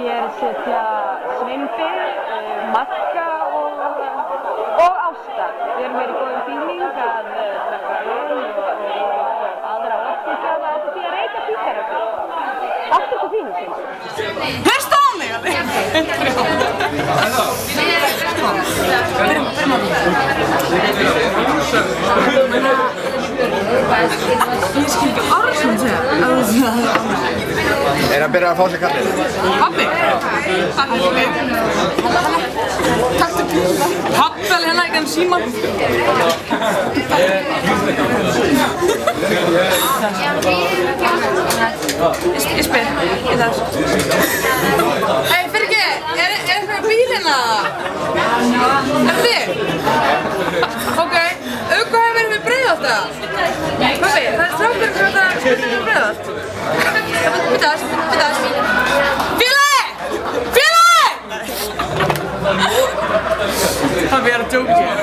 hér sitja Sveinbjörn, Magga og Ásta. Við erum hér í góðum fíling að drekka öl og aðra orkugjafa og því að reykja sígarettur. Allt upp á þínu, Sveinbjörn. Hlusta á mig alveg! Ég skil ekki orð sem segja. Er að byrja að fá sér kaffið? Pabbi? Takk fyrir. Takk fyrir. Pabbi alveg hérna ekki hann síman. Ég spyr, í þess. Hei, fyrir ekki, er eitthvað bíl hérna? Er þið? Ok, auka hefur verið við Breiðholt eða? Pabbi, það er strákur sem þetta við Breiðholt. Byttast. Félagi! Pabbi, ég er að djóka hér.